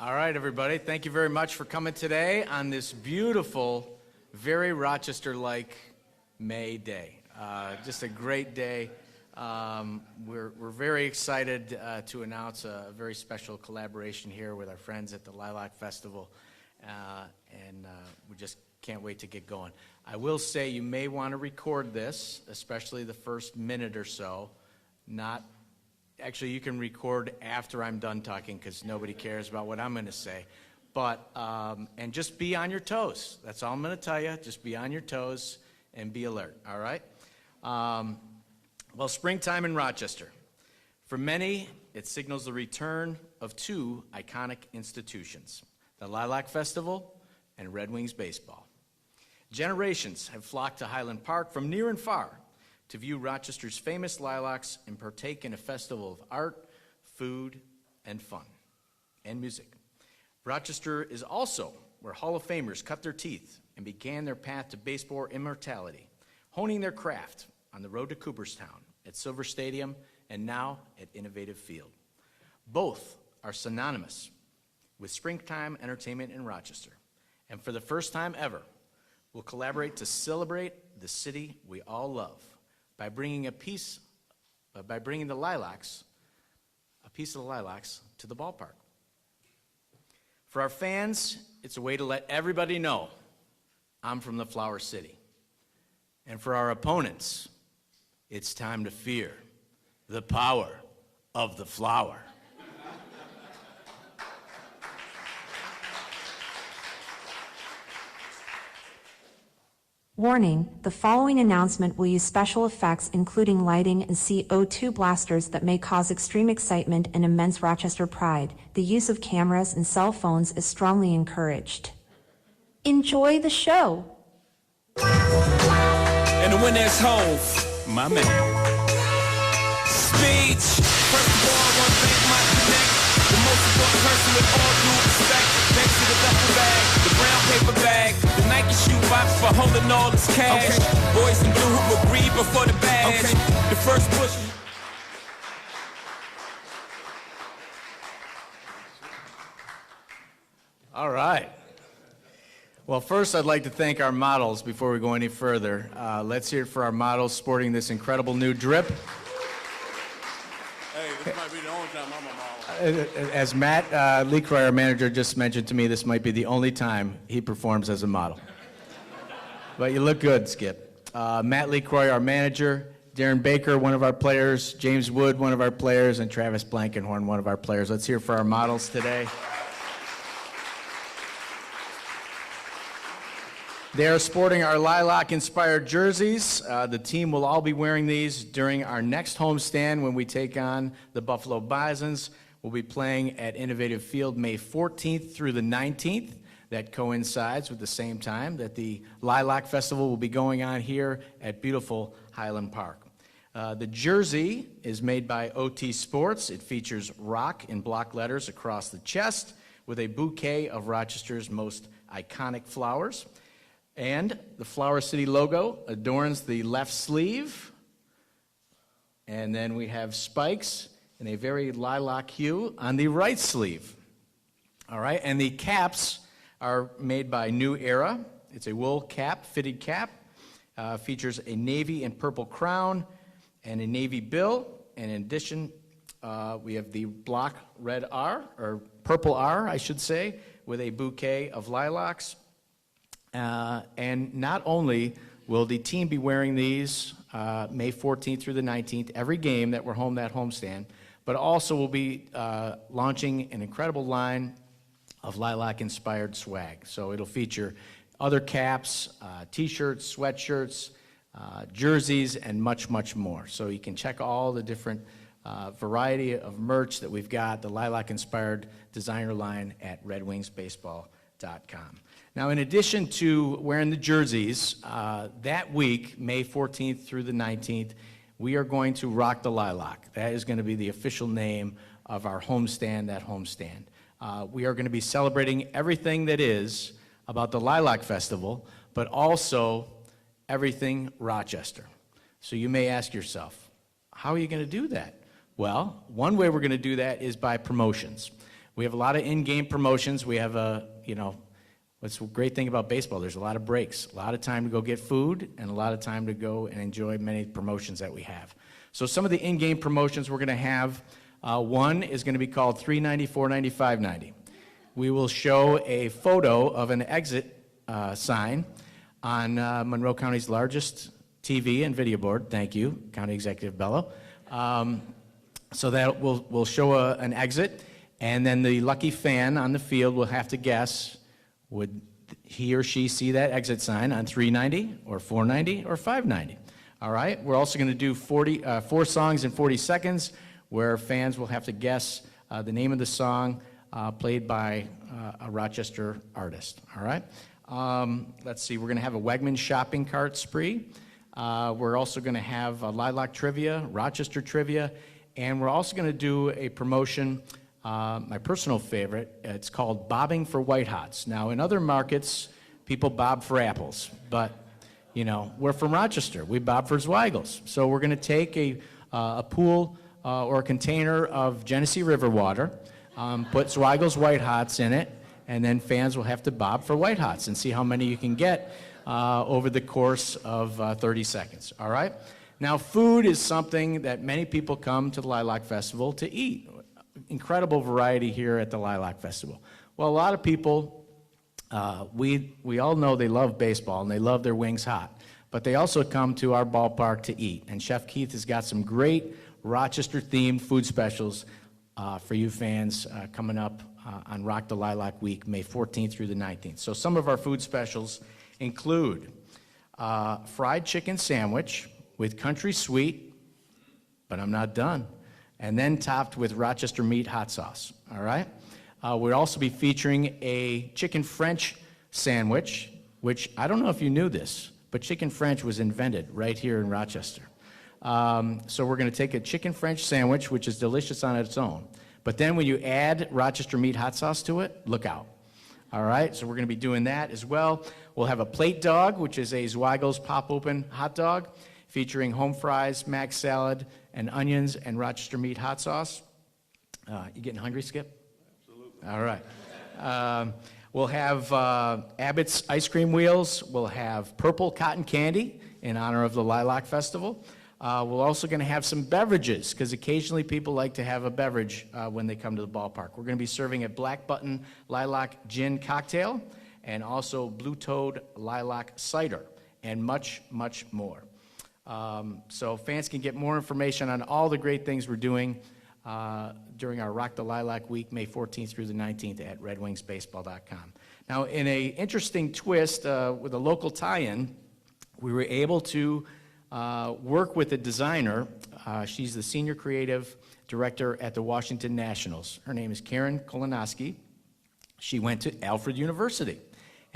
All right, everybody. Thank you very much for coming today on this beautiful, very Rochester-like May day. Just a great day. We're very excited to announce a very special collaboration here with our friends at the Lilac Festival, and we just can't wait to get going. I will say you may want to record this, especially the first minute or so. Actually, you can record after I'm done talking because nobody cares about what I'm going to say. But, and just be on your toes. That's all I'm going to tell you. Just be on your toes and be alert, all right? Well, springtime in Rochester. For many, it signals the return of two iconic institutions, the Lilac Festival and Red Wings baseball. Generations have flocked to Highland Park from near and far to view Rochester's famous lilacs and partake in a festival of art, food, and fun, and music. Rochester is also where Hall of Famers cut their teeth and began their path to baseball immortality, honing their craft on the road to Cooperstown, at Silver Stadium, and now at Innovative Field. Both are synonymous with springtime entertainment in Rochester, and for the first time ever, will collaborate to celebrate the city we all love by bringing a piece of the lilacs to the ballpark. For our fans, it's a way to let everybody know I'm from the Flower City. And for our opponents, it's time to fear the power of the flower. Warning, the following announcement will use special effects including lighting and CO2 blasters that may cause extreme excitement and immense Rochester pride. The use of cameras and cell phones is strongly encouraged. Enjoy the show. And the winner's Hove, my man. Speech. First of all, I want to thank my connect, the most important person with all due respect. Thanks to the duffel bag, the brown paper bag, the Nike shoe box for holding all this cash. Okay. Boys in blue who agreed before the badge. Okay. The first push. All right. Well, first I'd like to thank our models before we go any further. Let's hear it for our models sporting this incredible new drip. Hey, this might be the only time I'm a model. As Matt Lecroy, our manager, just mentioned to me, this might be the only time he performs as a model. But you look good, Skip. Matt Lecroy, our manager, Darren Baker, one of our players, James Wood, one of our players, and Travis Blankenhorn, one of our players. Let's hear for our models today. They are sporting our lilac-inspired jerseys. The team will all be wearing these during our next homestand when we take on the Buffalo Bisons. We'll be playing at Innovative Field May 14th through the 19th. That coincides with the same time that the Lilac Festival will be going on here at beautiful Highland Park. The jersey is made by OT Sports. It features rock in block letters across the chest with a bouquet of Rochester's most iconic flowers. And the Flower City logo adorns the left sleeve. And then we have spikes in a very lilac hue on the right sleeve. All right, and the caps are made by New Era. It's a wool cap, fitted cap. Features a navy and purple crown and a navy bill. And in addition, we have the block red R, or purple R, I should say, with a bouquet of lilacs. And not only will the team be wearing these May 14th through the 19th, every game that we're home that homestand, but also we'll be launching an incredible line of lilac-inspired swag. So it'll feature other caps, t-shirts, sweatshirts, jerseys, and much, much more. So you can check all the different variety of merch that we've got, the lilac-inspired designer line at redwingsbaseball.com. Now, in addition to wearing the jerseys, that week, May 14th through the 19th, we are going to rock the lilac. That is going to be the official name of our homestand, that homestand. We are going to be celebrating everything that is about the Lilac Festival, but also everything Rochester. So you may ask yourself, how are you going to do that? Well, one way we're going to do that is by promotions. We have a lot of in-game promotions. We have what's a great thing about baseball, there's a lot of breaks, a lot of time to go get food, and a lot of time to go and enjoy many promotions that we have. So some of the in-game promotions we're going to have, one is going to be called $3.90, $4.90, $5.90. We will show a photo of an exit sign on Monroe County's largest TV and video board. Thank you, County Executive Bello. So that we'll show an exit, and then the lucky fan on the field will have to guess, would he or she see that exit sign on $3.90 or $4.90 or $5.90? All right, we're also going to do 4 songs in 40 seconds, where fans will have to guess the name of the song played by a Rochester artist. All right, let's see, we're going to have a Wegmans shopping cart spree. We're also going to have Lilac trivia, Rochester trivia, and we're also going to do a promotion, my personal favorite. It's called Bobbing for White Hots. Now, in other markets, people bob for apples, but we're from Rochester. We bob for Zweigels. So we're going to take a pool or a container of Genesee River water, put Zweigels White Hots in it, and then fans will have to bob for White Hots and see how many you can get over the course of 30 seconds. All right? Now, food is something that many people come to the Lilac Festival to eat. Incredible variety here at the Lilac Festival. Well, a lot of people, we all know they love baseball and they love their wings hot, but they also come to our ballpark to eat. And Chef Keith has got some great Rochester-themed food specials for you fans coming up on Rock the Lilac Week, May 14th through the 19th. So some of our food specials include fried chicken sandwich with country sweet, but I'm not done, and then topped with Rochester meat hot sauce. All right? We'll also be featuring a chicken French sandwich, which I don't know if you knew this, but chicken French was invented right here in Rochester. So we're going to take a chicken French sandwich, which is delicious on its own, but then when you add Rochester meat hot sauce to it, look out. All right, so we're going to be doing that as well. We'll have a plate dog, which is a Zweigels pop-open hot dog, featuring home fries, mac salad, and onions, and Rochester meat hot sauce. You getting hungry, Skip? Absolutely. All right. We'll have Abbott's ice cream wheels. We'll have purple cotton candy in honor of the Lilac Festival. We're also going to have some beverages, because occasionally people like to have a beverage when they come to the ballpark. We're going to be serving a Black Button Lilac Gin cocktail, and also Blue Toad Lilac Cider, and much, much more. So fans can get more information on all the great things we're doing during our Rock the Lilac Week, May 14th through the 19th at redwingsbaseball.com. Now, in an interesting twist with a local tie-in, we were able to work with a designer. She's the Senior Creative Director at the Washington Nationals. Her name is Karen Kolonowski. She went to Alfred University,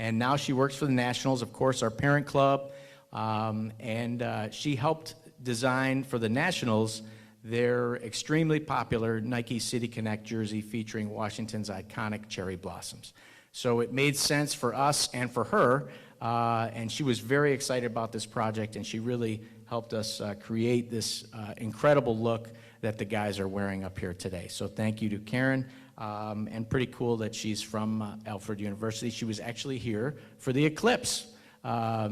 and now she works for the Nationals, of course, our parent club. And she helped design for the Nationals their extremely popular Nike City Connect jersey featuring Washington's iconic cherry blossoms. So it made sense for us and for her, and she was very excited about this project, and she really helped us create this incredible look that the guys are wearing up here today. So thank you to Karen, and pretty cool that she's from Alfred University. She was actually here for the Eclipse.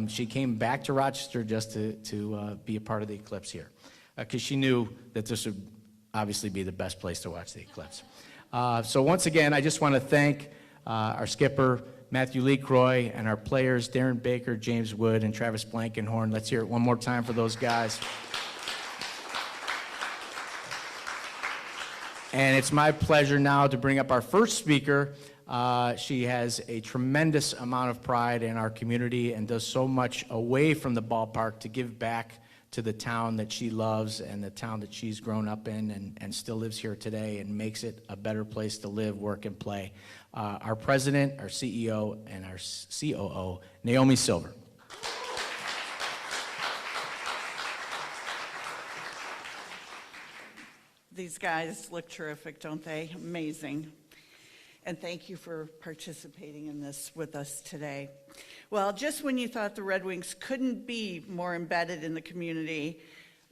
She came back to Rochester just to be a part of the Eclipse here, because she knew that this would obviously be the best place to watch the Eclipse. So once again, I just want to thank our skipper, Matthew LeCroy, and our players, Darren Baker, James Wood, and Travis Blankenhorn. Let's hear it one more time for those guys. And it's my pleasure now to bring up our first speaker. She has a tremendous amount of pride in our community and does so much away from the ballpark to give back to the town that she loves and the town that she's grown up in and still lives here today and makes it a better place to live, work, and play. Our president, our CEO, and our COO, Naomi Silver. These guys look terrific, don't they? Amazing. And thank you for participating in this with us today. Well, just when you thought the Red Wings couldn't be more embedded in the community,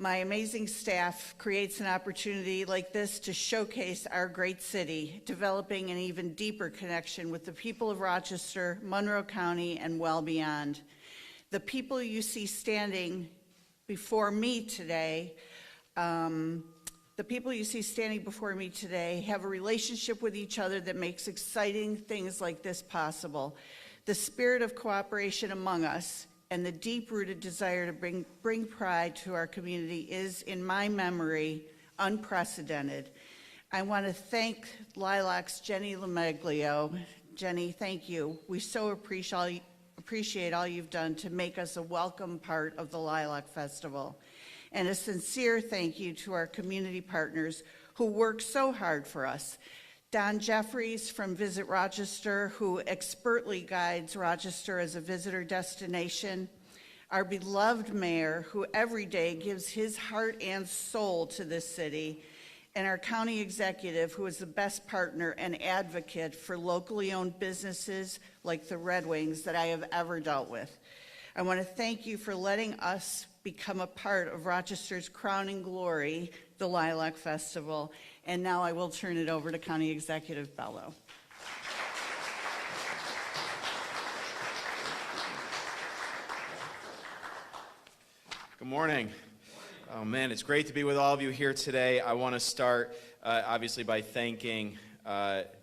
My amazing staff creates an opportunity like this to showcase our great city, developing an even deeper connection with the people of Rochester, Monroe County, and well beyond. The people you see standing before me today, have a relationship with each other that makes exciting things like this possible. The spirit of cooperation among us and the deep-rooted desire to bring pride to our community is, in my memory, unprecedented. I want to thank Lilac's Jenny Lamaglio. Jenny, thank you. We so appreciate all you've done to make us a welcome part of the Lilac Festival. And a sincere thank you to our community partners who work so hard for us. Don Jeffries from Visit Rochester, who expertly guides Rochester as a visitor destination. Our beloved mayor, who every day gives his heart and soul to this city. And our county executive, who is the best partner and advocate for locally owned businesses like the Red Wings that I have ever dealt with. I want to thank you for letting us become a part of Rochester's crowning glory, the Lilac Festival. And now I will turn it over to County Executive Bello. Good morning. Oh man, it's great to be with all of you here today. I want to start obviously by thanking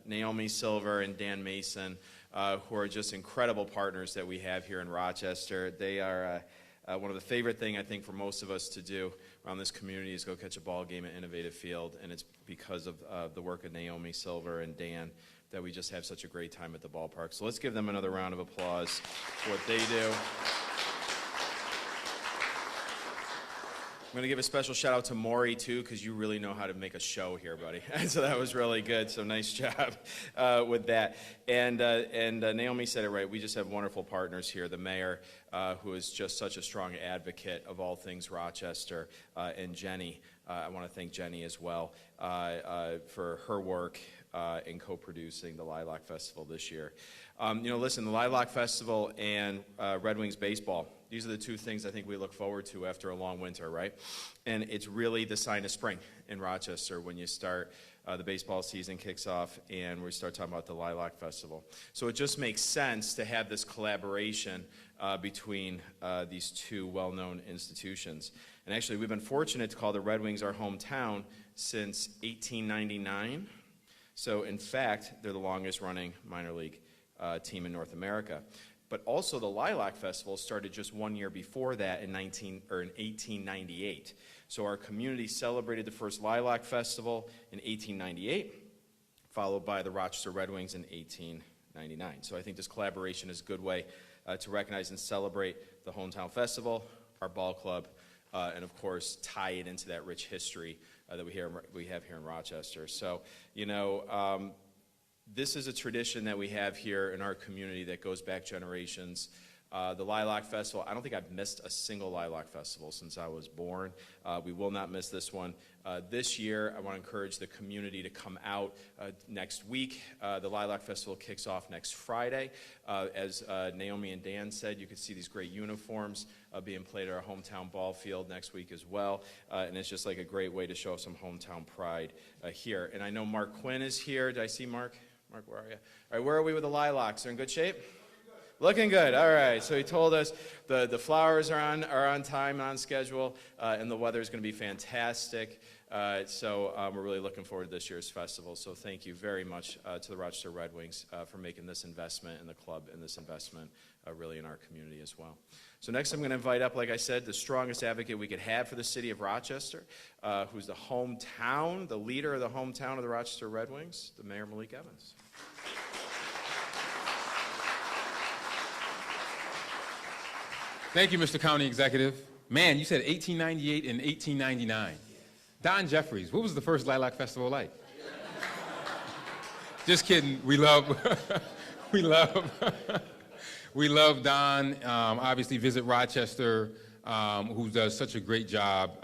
Naomi Silver and Dan Mason, who are just incredible partners that we have here in Rochester. They are one of the favorite thing I think for most of us to do around this community is go catch a ball game at Innovative Field, and it's because of the work of Naomi Silver and Dan that we just have such a great time at the ballpark. So let's give them another round of applause for what they do. I'm going to give a special shout out to Maury too, because you really know how to make a show here, buddy. So that was really good. So nice job with that. And Naomi said it right. We just have wonderful partners here. The mayor, who is just such a strong advocate of all things Rochester, and Jenny. I want to thank Jenny as well for her work in co-producing the Lilac Festival this year. Listen, the Lilac Festival and Red Wings baseball, these are the two things I think we look forward to after a long winter, right? And it's really the sign of spring in Rochester when you start, the baseball season kicks off and we start talking about the Lilac Festival. So it just makes sense to have this collaboration between these two well-known institutions. And actually, we've been fortunate to call the Red Wings our hometown since 1899. So in fact, they're the longest running minor league team in North America. But also the Lilac Festival started just 1 year before that in 1898. So our community celebrated the first Lilac Festival in 1898, followed by the Rochester Red Wings in 1899. So I think this collaboration is a good way to recognize and celebrate the hometown festival, our ball club, and of course tie it into that rich history that we have here in Rochester. So, this is a tradition that we have here in our community that goes back generations. The Lilac Festival, I don't think I've missed a single Lilac Festival since I was born. We will not miss this one. This year, I want to encourage the community to come out next week. The Lilac Festival kicks off next Friday. As Naomi and Dan said, you can see these great uniforms being played at our hometown ball field next week as well. And it's just like a great way to show some hometown pride here. And I know Mark Quinn is here. Did I see Mark? Mark, where are you? All right, where are we with the lilacs? They're in good shape? Looking good. All right. So he told us the flowers are on time, on schedule, and the weather is going to be fantastic. So we're really looking forward to this year's festival. So thank you very much to the Rochester Red Wings for making this investment in the club and this investment really in our community as well. So next I'm going to invite up, like I said, the strongest advocate we could have for the city of Rochester, who's the leader of the hometown of the Rochester Red Wings, the Mayor Malik Evans. Thank you, Mr. County Executive. Man, you said 1898 and 1899. Don Jeffries, what was the first Lilac Festival like? Just kidding. We love Don. Obviously, Visit Rochester, who does such a great job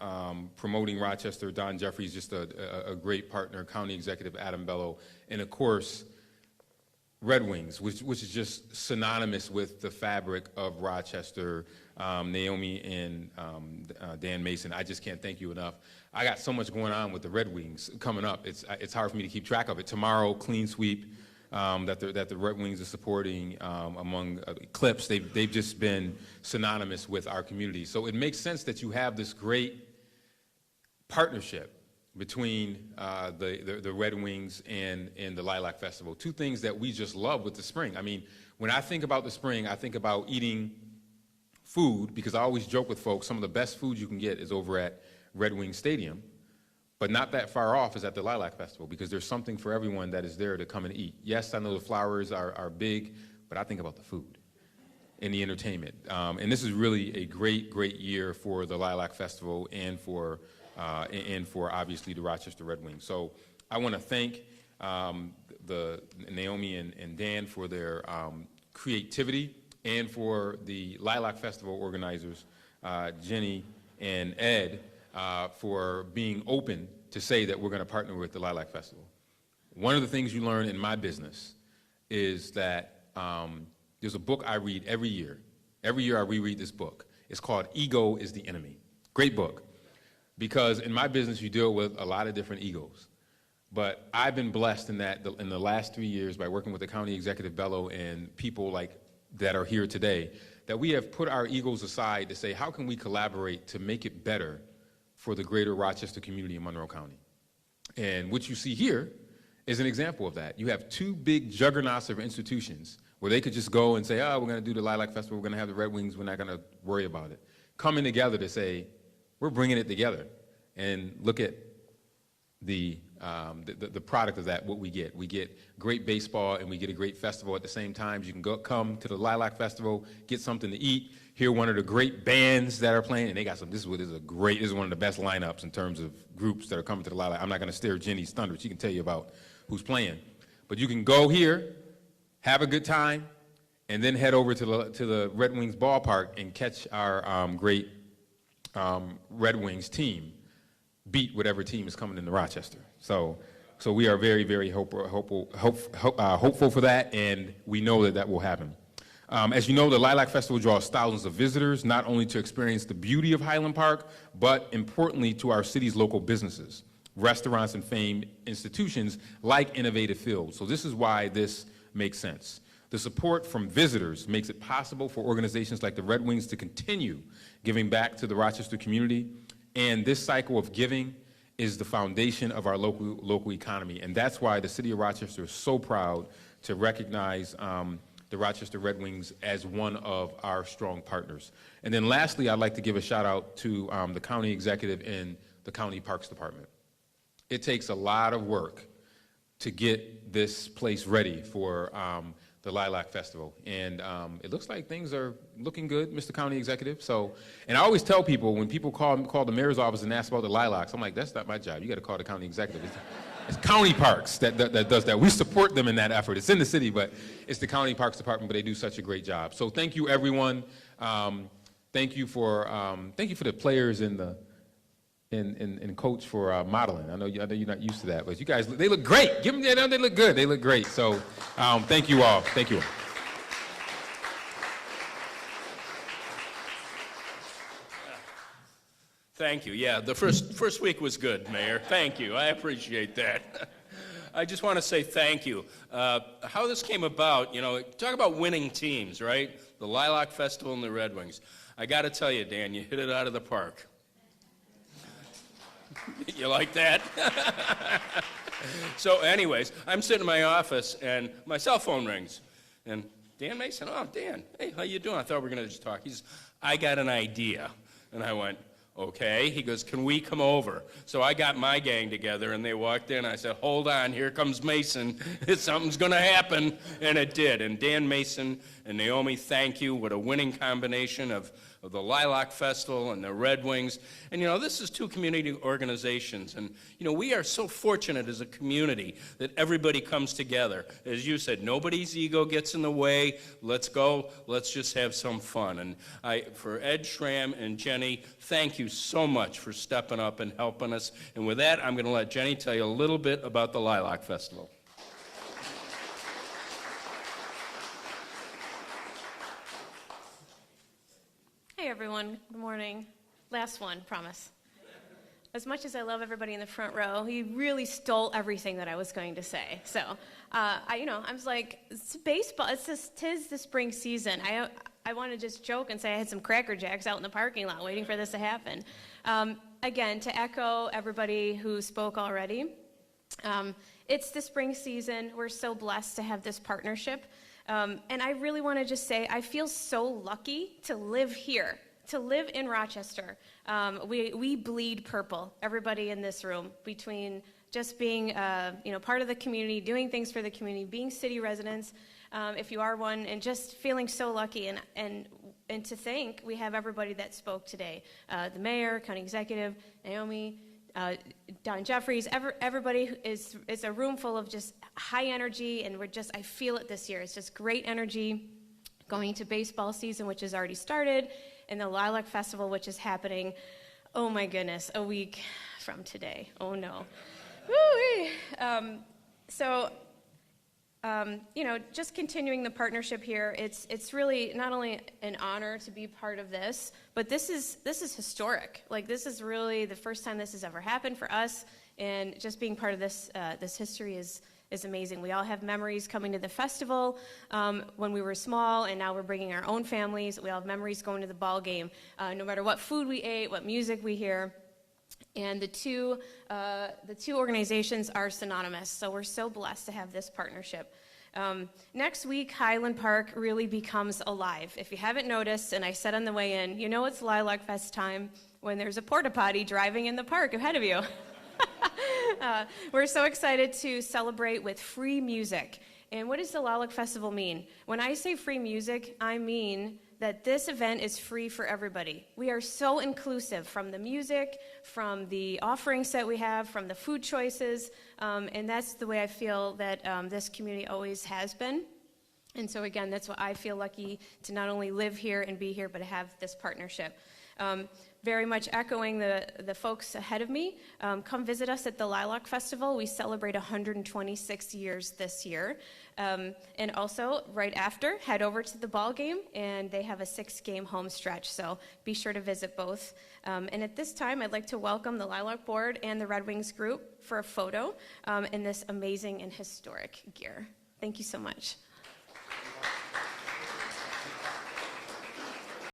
promoting Rochester. Don Jeffries, just a great partner. County Executive Adam Bello, and of course, Red Wings, which is just synonymous with the fabric of Rochester. Naomi and Dan Mason, I just can't thank you enough. I got so much going on with the Red Wings coming up. It's hard for me to keep track of it. Tomorrow, clean sweep that the Red Wings are supporting among Clips. They've just been synonymous with our community. So it makes sense that you have this great partnership between the Red Wings and the Lilac Festival. Two things that we just love with the spring. I mean, when I think about the spring, I think about eating food, because I always joke with folks, some of the best food you can get is over at Red Wing Stadium, but not that far off is at the Lilac Festival, because there's something for everyone that is there to come and eat. Yes, I know the flowers are big, but I think about the food and the entertainment. And this is really a great, great year for the Lilac Festival and for obviously the Rochester Red Wings. So I want to thank the Naomi and Dan for their creativity, and for the Lilac Festival organizers, Jenny and Ed, for being open to say that we're going to partner with the Lilac Festival. One of the things you learn in my business is that there's a book I read every year. Every year I reread this book. It's called Ego is the Enemy. Great book. Because in my business you deal with a lot of different egos. But I've been blessed in that in the last 3 years by working with the County Executive Bellow and people like that are here today, that we have put our egos aside to say, how can we collaborate to make it better for the greater Rochester community in Monroe County? And what you see here is an example of that. You have two big juggernauts of institutions where they could just go and say, oh, we're going to do the Lilac Festival, we're going to have the Red Wings, we're not going to worry about it. Coming together to say, we're bringing it together. And look at the product of that, what we get. We get great baseball and we get a great festival at the same time. You can come to the Lilac Festival, get something to eat, hear one of the great bands that are playing, and they got some, this is one of the best lineups in terms of groups that are coming to the Lilac. I'm not gonna steal Jenny's thunder, she can tell you about who's playing. But you can go here, have a good time, and then head over to the Red Wings ballpark and catch our great Red Wings team beat whatever team is coming into Rochester. So we are very, very hopeful for that, and we know that will happen. As you know, the Lilac Festival draws thousands of visitors, not only to experience the beauty of Highland Park, but importantly to our city's local businesses, restaurants, and famed institutions like Innovative Field. So this is why this makes sense. The support from visitors makes it possible for organizations like the Red Wings to continue giving back to the Rochester community, and this cycle of giving is the foundation of our local economy. And that's why the city of Rochester is so proud to recognize the Rochester Red Wings as one of our strong partners. And then lastly, I'd like to give a shout out to the county executive and the county parks department. It takes a lot of work to get this place ready for the Lilac Festival. And it looks like things are looking good, Mr. County Executive. So, and I always tell people, when people call the mayor's office and ask about the lilacs, I'm like, that's not my job. You got to call the county executive. It's county parks that does that. We support them in that effort. It's in the city, but it's the county parks department, but they do such a great job. So thank you, everyone. Thank you for the players and coach for modeling. I know you're not used to that, but you guys, they look great. Give them that, they look good. They look great. So thank you all. Thank you all. Thank you. Yeah, the first week was good, Mayor. Thank you. I appreciate that. I just want to say thank you. How this came about, talk about winning teams, right? The Lilac Festival and the Red Wings. I got to tell you, Dan, you hit it out of the park. You like that? So anyways, I'm sitting in my office and my cell phone rings. And Dan Mason, oh, Dan, hey, how you doing? I thought we were going to just talk. He says, I got an idea. And I went, okay. He goes, can we come over? So I got my gang together and they walked in. I said, hold on, here comes Mason. Something's going to happen. And it did. And Dan Mason and Naomi, thank you. What a winning combination of the Lilac Festival and the Red Wings. And, this is two community organizations. And, we are so fortunate as a community that everybody comes together. As you said, nobody's ego gets in the way. Let's go. Let's just have some fun. And for Ed Schramm and Jenny, thank you so much for stepping up and helping us. And with that, I'm going to let Jenny tell you a little bit about the Lilac Festival. everyone. Good morning. Last one, promise. As much as I love everybody in the front row, he really stole everything that I was going to say. So, I was like, it's baseball. Tis the spring season. I want to just joke and say I had some Cracker Jacks out in the parking lot waiting for this to happen. Again, to echo everybody who spoke already, it's the spring season. We're so blessed to have this partnership. And I really want to just say I feel so lucky to live here, to live in Rochester. We bleed purple, everybody in this room, between just being part of the community, doing things for the community, being city residents, if you are one, and just feeling so lucky. And to think we have everybody that spoke today, the mayor, county executive, Naomi, Don Jeffries, everybody is a room full of just high energy, and I feel it this year. It's just great energy going into baseball season, which has already started, and the Lilac Festival, which is happening, oh my goodness, a week from today. Oh no. Woo-wee. Just continuing the partnership here, it's really not only an honor to be part of this, but this is historic. Like, this is really the first time this has ever happened for us, and just being part of this history is amazing. We all have memories coming to the festival when we were small, and now we're bringing our own families. We all have memories going to the ball game, no matter what food we ate, what music we hear. And the two organizations are synonymous, so we're so blessed to have this partnership. Next week, Highland Park really becomes alive. If you haven't noticed, and I said on the way in, it's Lilac Fest time when there's a porta potty driving in the park ahead of you. We're so excited to celebrate with free music. And what does the Lilac Festival mean? When I say free music, I mean that this event is free for everybody. We are so inclusive, from the music, from the offerings that we have, from the food choices, and that's the way I feel that this community always has been. And so again, that's why I feel lucky to not only live here and be here, but to have this partnership. Very much echoing the folks ahead of me, come visit us at the Lilac Festival. We celebrate 126 years this year. And also, right after, head over to the ball game, and they have a 6-game home stretch, so be sure to visit both. And at this time, I'd like to welcome the Lilac Board and the Red Wings group for a photo in this amazing and historic gear. Thank you so much.